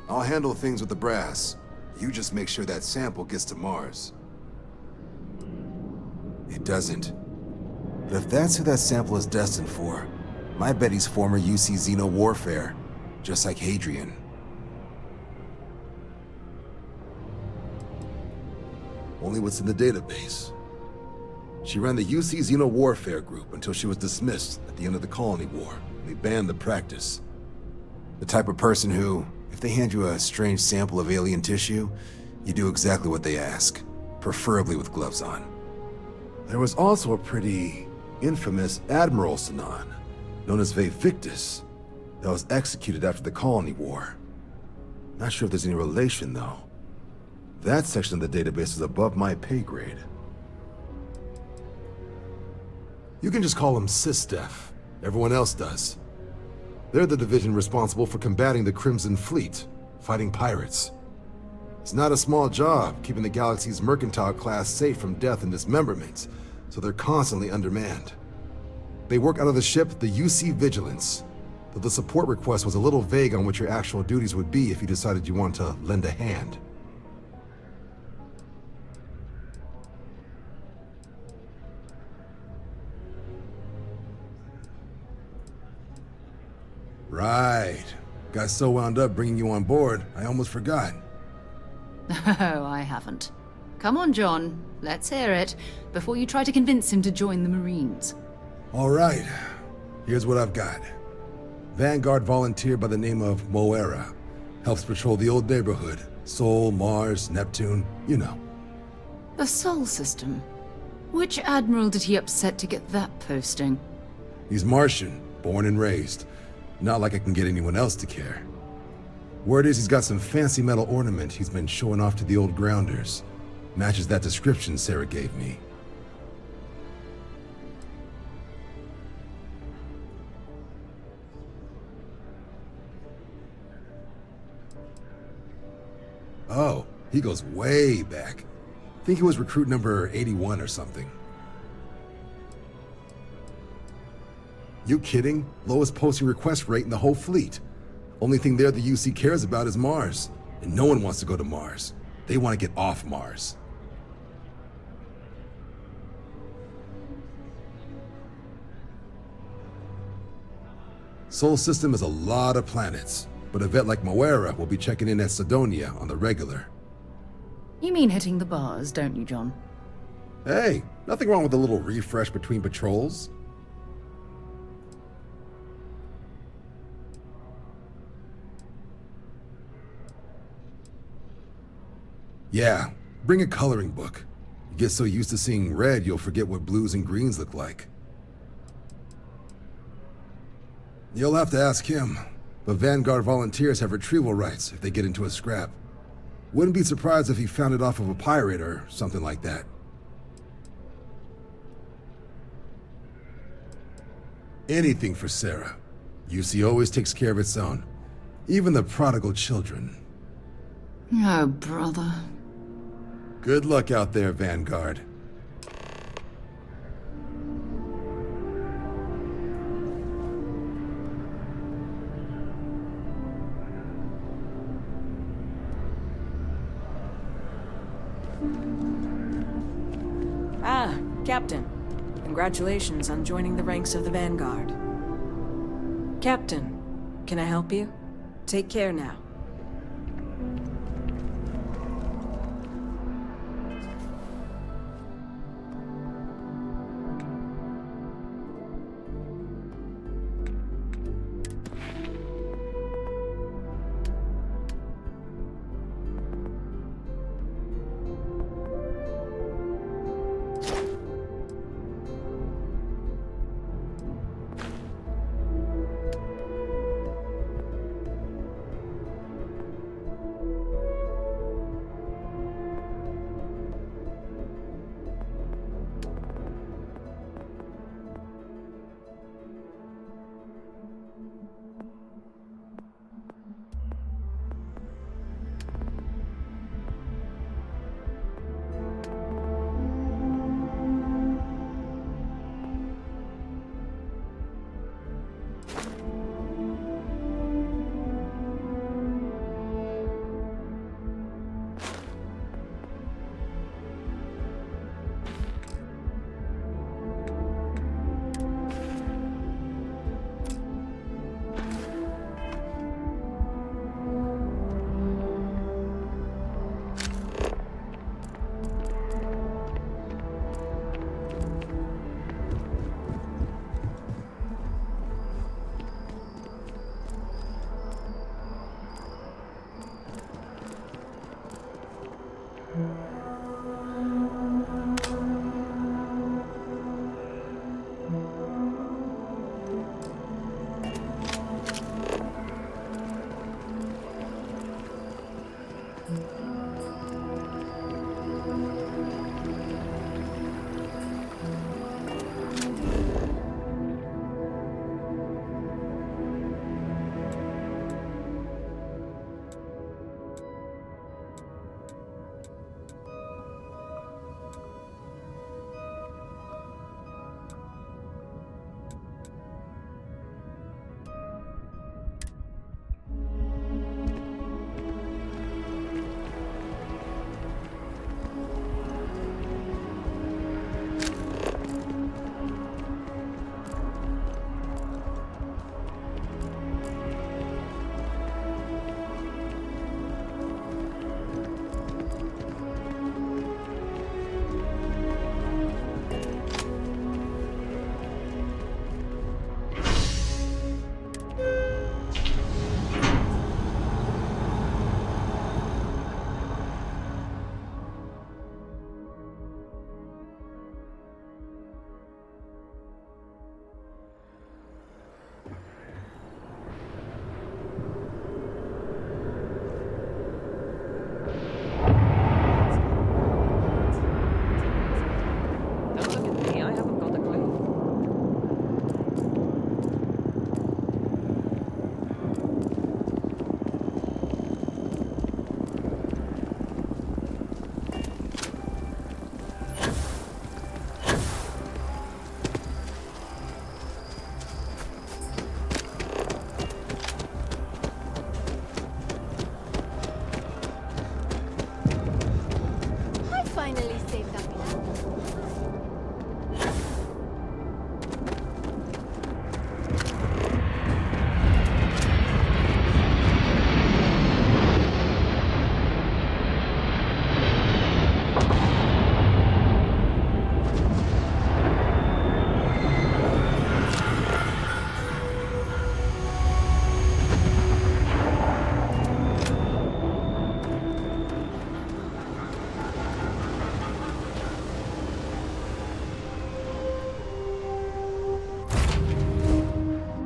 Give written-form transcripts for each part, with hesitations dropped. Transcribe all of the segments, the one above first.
I'll handle things with the brass. You just make sure that sample gets to Mars. It doesn't. But if that's who that sample is destined for, my bet he's former UC Xeno warfare, just like Hadrian. Only what's in the database. She ran the UC Xeno warfare group until she was dismissed at the end of the Colony War. They banned the practice. The type of person who, if they hand you a strange sample of alien tissue, you do exactly what they ask, preferably with gloves on. There was also a pretty infamous Admiral Sinan, known as Victus, that was executed after the Colony War. Not sure if there's any relation, though. That section of the database is above my pay grade. You can just call them SysDef. Everyone else does. They're the division responsible for combating the Crimson Fleet, fighting pirates. It's not a small job keeping the galaxy's mercantile class safe from death and dismemberment, so they're constantly undermanned. They work out of the ship, the UC Vigilance, though the support request was a little vague on what your actual duties would be if you decided you wanted to lend a hand. Right. Got so wound up bringing you on board, I almost forgot. Oh, I haven't. Come on, John. Let's hear it, before you try to convince him to join the Marines. All right. Here's what I've got. Vanguard volunteer by the name of Moira. Helps patrol the old neighborhood. Sol, Mars, Neptune, you know. The Sol system? Which admiral did he upset to get that posting? He's Martian, born and raised. Not like I can get anyone else to care. Word is he's got some fancy metal ornament he's been showing off to the old grounders. Matches that description Sarah gave me. Oh, he goes way back. Think he was recruit number 81 or something. You kidding? Lowest posting request rate in the whole fleet. Only thing there the UC cares about is Mars. And no one wants to go to Mars. They want to get off Mars. Sol system has a lot of planets, but a vet like Moira will be checking in at Sidonia on the regular. You mean hitting the bars, don't you, John? Hey, nothing wrong with a little refresh between patrols. Yeah, bring a coloring book. You get so used to seeing red, you'll forget what blues and greens look like. You'll have to ask him, but Vanguard volunteers have retrieval rights if they get into a scrap. Wouldn't be surprised if he found it off of a pirate or something like that. Anything for Sarah. UC always takes care of its own. Even the prodigal children. Oh, brother. Good luck out there, Vanguard. Ah, Captain. Congratulations on joining the ranks of the Vanguard. Captain, can I help you? Take care now.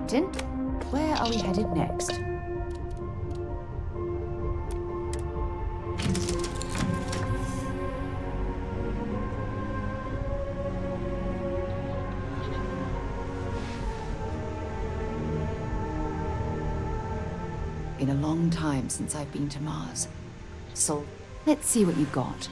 Captain. Where are we headed next? Been a long time since I've been to Mars. So, let's see what you've got.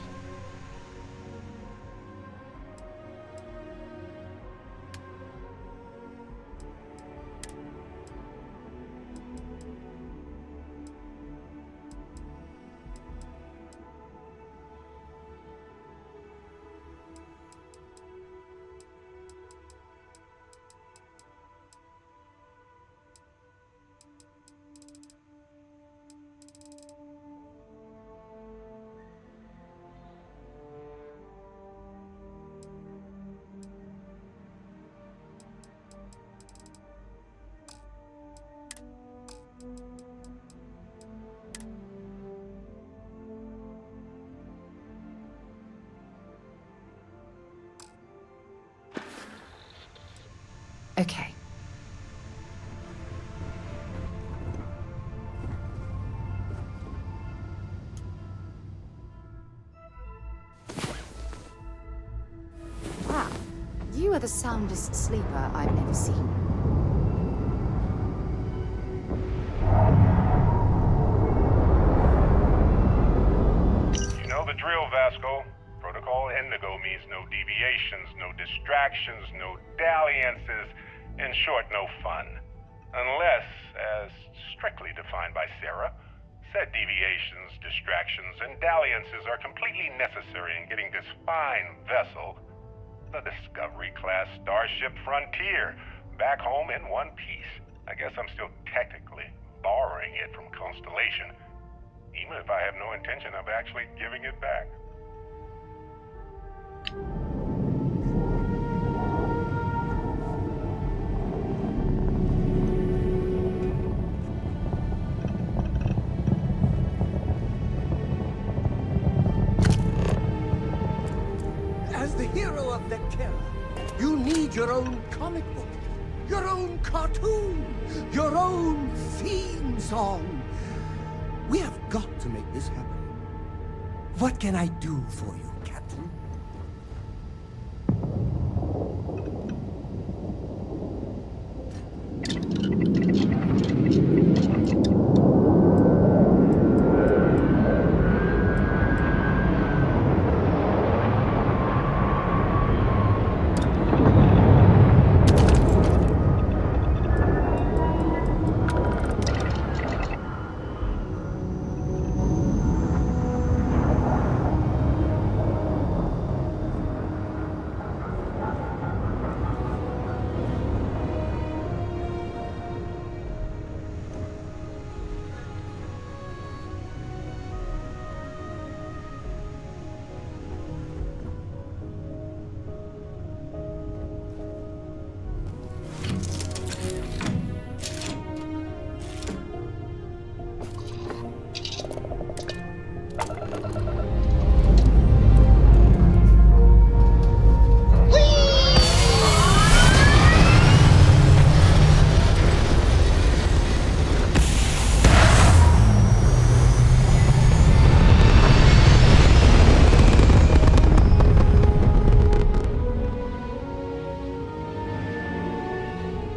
Okay. Wow, you are the soundest sleeper I've ever seen. You know the drill, Vasco. Protocol Indigo means no deviations, no distractions, no dalliances, in short, no fun. Unless, as strictly defined by Sarah, said deviations, distractions, and dalliances are completely necessary in getting this fine vessel, the Discovery-class Starship Frontier, back home in one piece. I guess I'm still technically borrowing it from Constellation, even if I have no intention of actually giving it back. As the hero of Vectera, you need your own comic book, your own cartoon, your own theme song. We have got to make this happen. What can I do for you, Captain?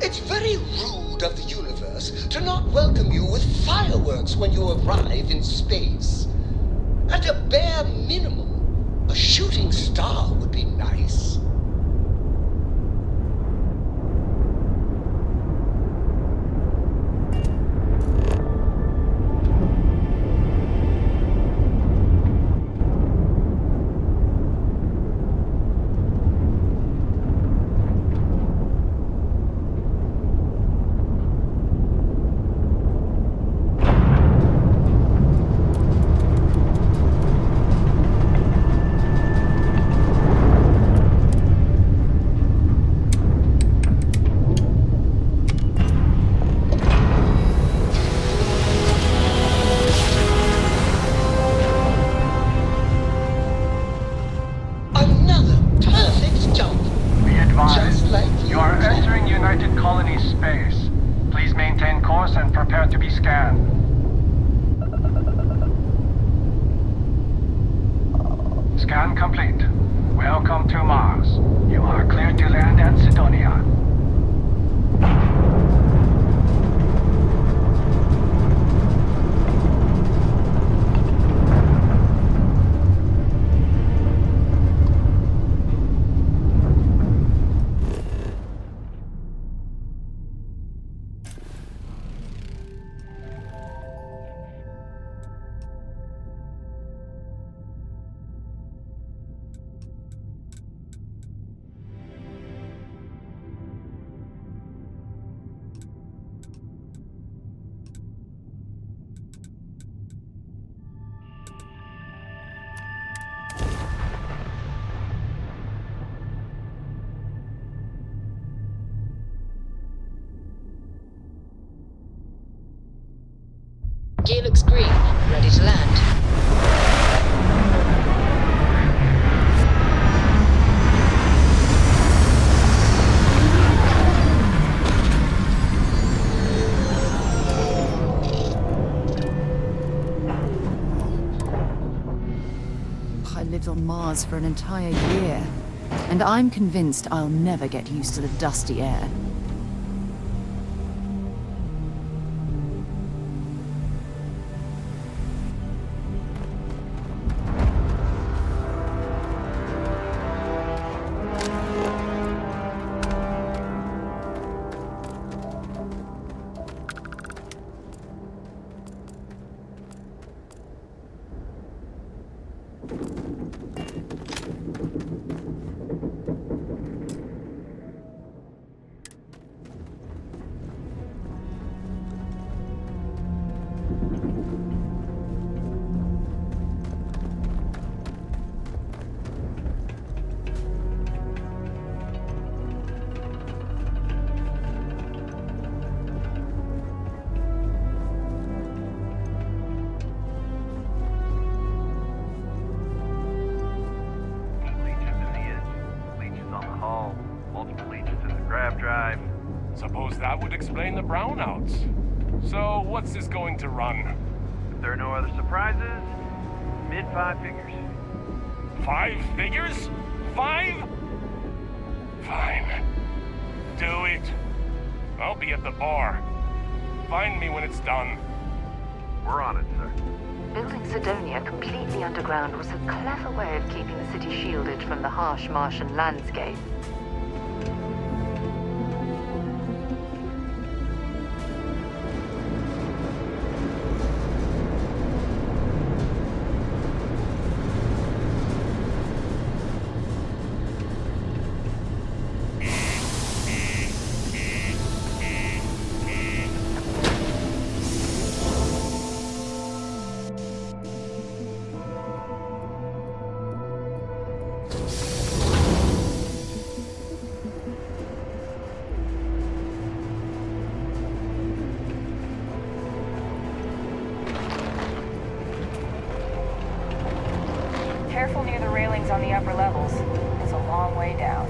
It's very rude of the universe to not welcome you with fireworks when you arrive in space. At a bare minimum, a shooting star would be nice. Gear looks green. Ready to land. I lived on Mars for an entire year, and I'm convinced I'll never get used to the dusty air. Suppose that would explain the brownouts. So, what's this going to run? If there are no other surprises, mid-5 figures. 5 figures? 5? Fine. Do it. I'll be at the bar. Find me when it's done. We're on it, sir. Building Sidonia completely underground was a clever way of keeping the city shielded from the harsh Martian landscape. Careful near the railings on the upper levels. It's a long way down.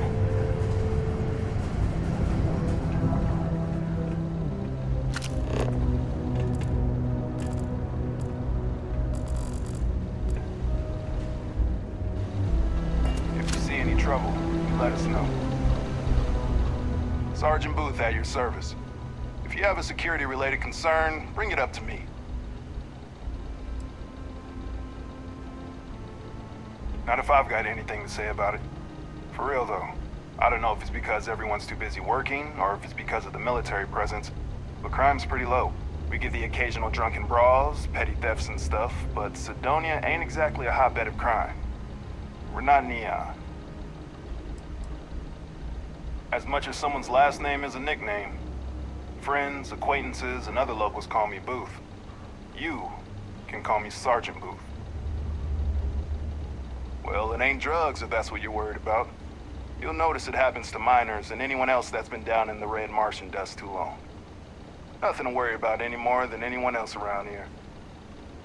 If you see any trouble, you let us know. Sergeant Booth at your service. If you have a security-related concern, bring it up to me. Not if I've got anything to say about it. For real, though. I don't know if it's because everyone's too busy working, or if it's because of the military presence, but crime's pretty low. We get the occasional drunken brawls, petty thefts and stuff, but Sidonia ain't exactly a hotbed of crime. We're not Neon. As much as someone's last name is a nickname, friends, acquaintances, and other locals call me Booth. You can call me Sergeant Booth. Well, it ain't drugs if that's what you're worried about. You'll notice it happens to minors and anyone else that's been down in the red Martian dust too long. Nothing to worry about any more than anyone else around here.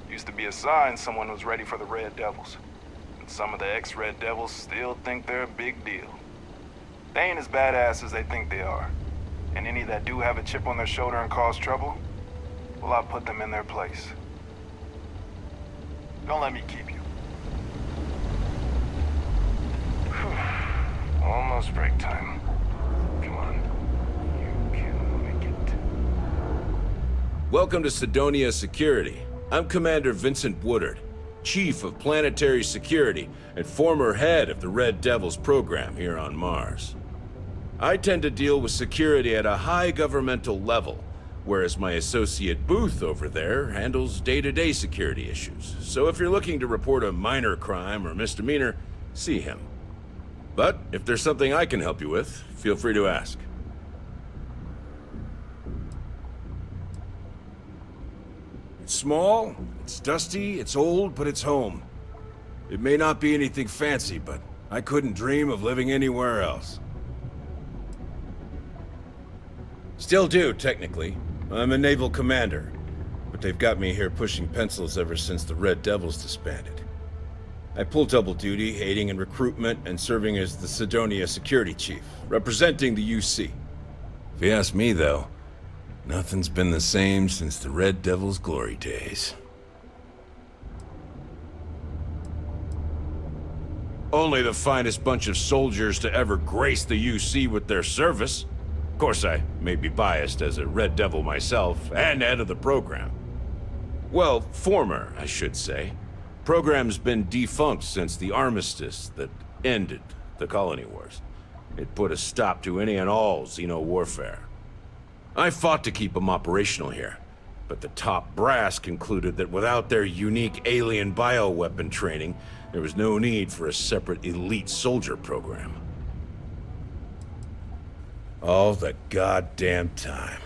Used to be a sign someone was ready for the Red Devils. And some of the ex-Red Devils still think they're a big deal. They ain't as badass as they think they are. And any that do have a chip on their shoulder and cause trouble, well, I'll put them in their place. Don't let me keep you. Almost break time. Come on. You can make it. Welcome to Sidonia Security. I'm Commander Vincent Woodard, Chief of Planetary Security and former head of the Red Devils program here on Mars. I tend to deal with security at a high governmental level, whereas my associate Booth over there handles day-to-day security issues. So if you're looking to report a minor crime or misdemeanor, see him. But if there's something I can help you with, feel free to ask. It's small, it's dusty, it's old, but it's home. It may not be anything fancy, but I couldn't dream of living anywhere else. Still do, technically. I'm a naval commander. but they've got me here pushing pencils ever since the Red Devils disbanded. I pull double duty, aiding in recruitment and serving as the Sidonia security chief, representing the UC. If you ask me, though, nothing's been the same since the Red Devils' glory days. Only the finest bunch of soldiers to ever grace the UC with their service. Of course, I may be biased as a Red Devil myself, and head of the program. Well, former, I should say. Program's been defunct since the armistice that ended the colony wars. It put a stop to any and all Xeno warfare. I fought to keep them operational here, but the top brass concluded that without their unique alien bioweapon training, there was no need for a separate elite soldier program. All the goddamn time.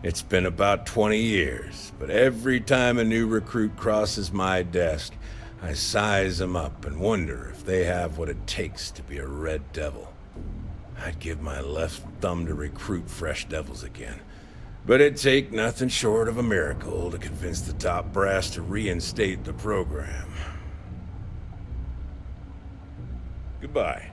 It's been about 20 years, but every time a new recruit crosses my desk, I size them up and wonder if they have what it takes to be a Red Devil. I'd give my left thumb to recruit fresh devils again, but it'd take nothing short of a miracle to convince the top brass to reinstate the program. Goodbye.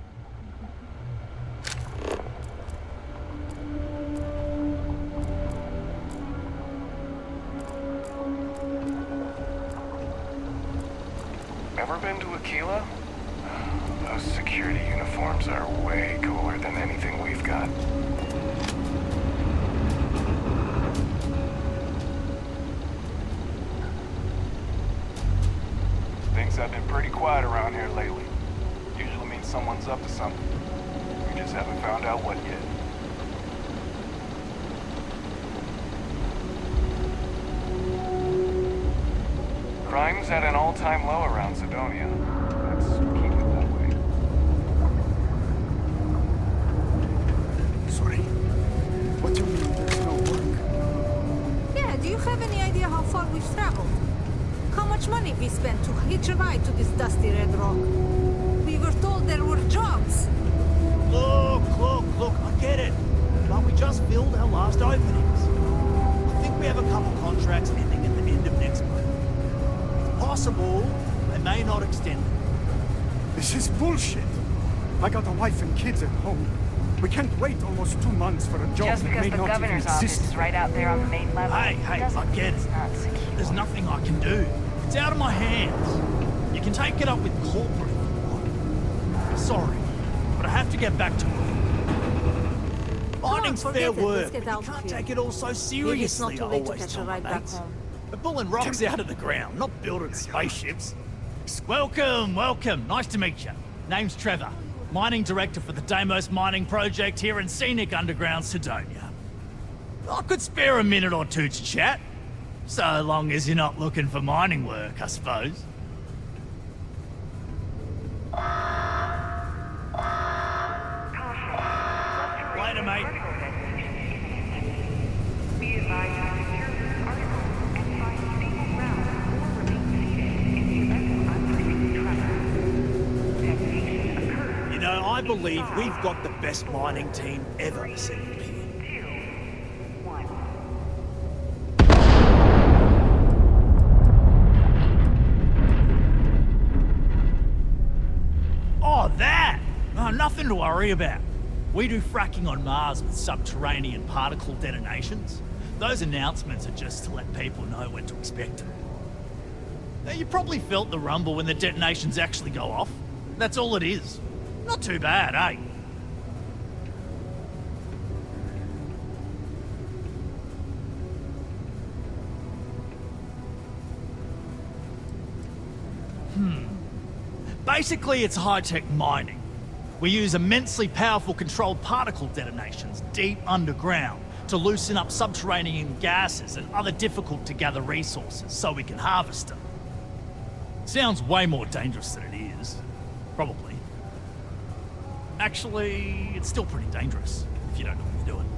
Ever been to Aquila? Those security uniforms are way cooler than anything we've got. Things have been pretty quiet around here lately. Usually means someone's up to something. We just haven't found out what yet. Crime's at an all-time low around Sidonia. Let's keep it that way. Sorry. What do you mean there's no work? Yeah, do you have any idea how far we've traveled? How much money we spent to hitch a ride to this dusty red rock? We were told there were jobs. Look, I get it. But we just filled our last openings. I think we have a couple contracts ending at the end of next month. Possible, they may not extend them. This is bullshit. I got a wife and kids at home. We can't wait almost 2 months for a job Just that because may the not governor's even office exist. is right out there on the main level. Hey, I get it. There's nothing I can do. It's out of my hands. You can take it up with corporate if you want. Sorry, but I have to get back to work. Mining's fair work. You can't take it all so seriously, I always tell my mates. We're pulling rocks out of the ground, not building spaceships. Welcome. Nice to meet you. Name's Trevor, mining director for the Deimos mining project here in scenic underground Sidonia. I could spare a minute or two to chat, so long as you're not looking for mining work, I suppose. Later, mate. You know, I believe we've got the best mining team ever assembled here. Oh, that! Oh, nothing to worry about. We do fracking on Mars with subterranean particle detonations. Those announcements are just to let people know when to expect them. Now, you probably felt the rumble when the detonations actually go off. That's all it is. Not too bad, eh? Basically, it's high-tech mining. We use immensely powerful controlled particle detonations deep underground to loosen up subterranean gases and other difficult-to-gather resources so we can harvest them. Sounds way more dangerous than it is. Probably. Actually, it's still pretty dangerous if you don't know what you're doing.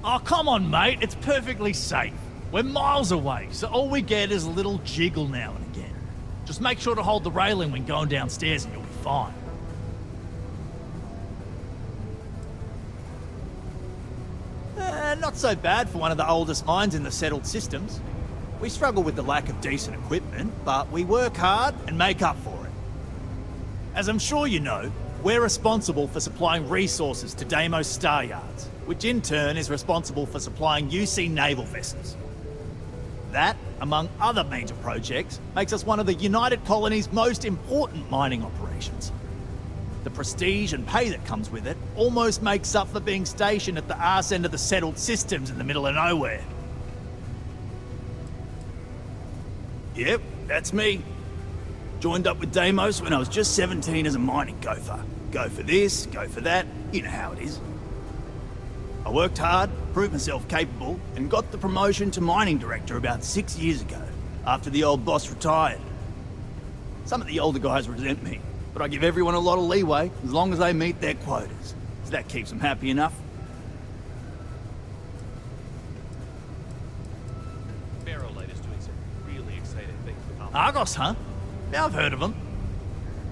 Oh, come on, mate. It's perfectly safe. We're miles away, so all we get is a little jiggle now and again. Just make sure to hold the railing when going downstairs and you'll be fine. not so bad for one of the oldest mines in the settled systems. We struggle with the lack of decent equipment, but we work hard and make up for it. As I'm sure you know, we're responsible for supplying resources to Deimos Star Yards, which in turn is responsible for supplying UC naval vessels. That, among other major projects, makes us one of the United Colony's most important mining operations. The prestige and pay that comes with it almost makes up for being stationed at the arse end of the settled systems in the middle of nowhere. Yep, that's me. Joined up with Deimos when I was just 17 as a mining gopher. Go for this, go for that, you know how it is. I worked hard, proved myself capable, and got the promotion to mining director about 6 years ago, after the old boss retired. Some of the older guys resent me, but I give everyone a lot of leeway as long as they meet their quotas. So that keeps them happy enough. Barrowlight is doing some really exciting things with Argos, huh? Yeah, I've heard of them.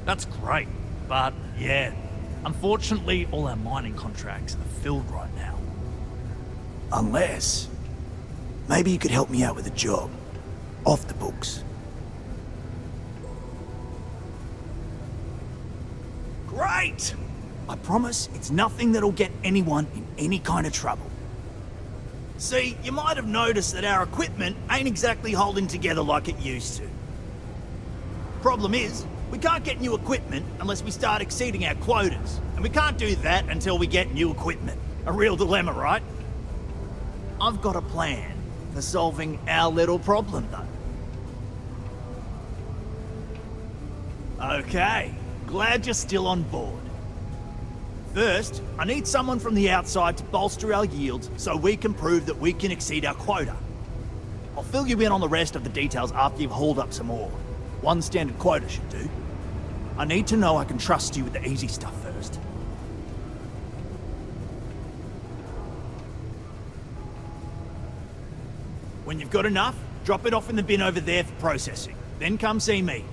That's great, but yeah, unfortunately all our mining contracts are filled right now. Unless, maybe you could help me out with a job, off the books. Great! I promise it's nothing that'll get anyone in any kind of trouble. See, you might have noticed that our equipment ain't exactly holding together like it used to. Problem is, we can't get new equipment unless we start exceeding our quotas, and we can't do that until we get new equipment. A real dilemma, right? I've got a plan for solving our little problem, though. Okay, glad you're still on board. First, I need someone from the outside to bolster our yields so we can prove that we can exceed our quota. I'll fill you in on the rest of the details after you've hauled up some ore. One standard quota should do. I need to know I can trust you with the easy stuff first. When you've got enough, drop it off in the bin over there for processing. Then come see me.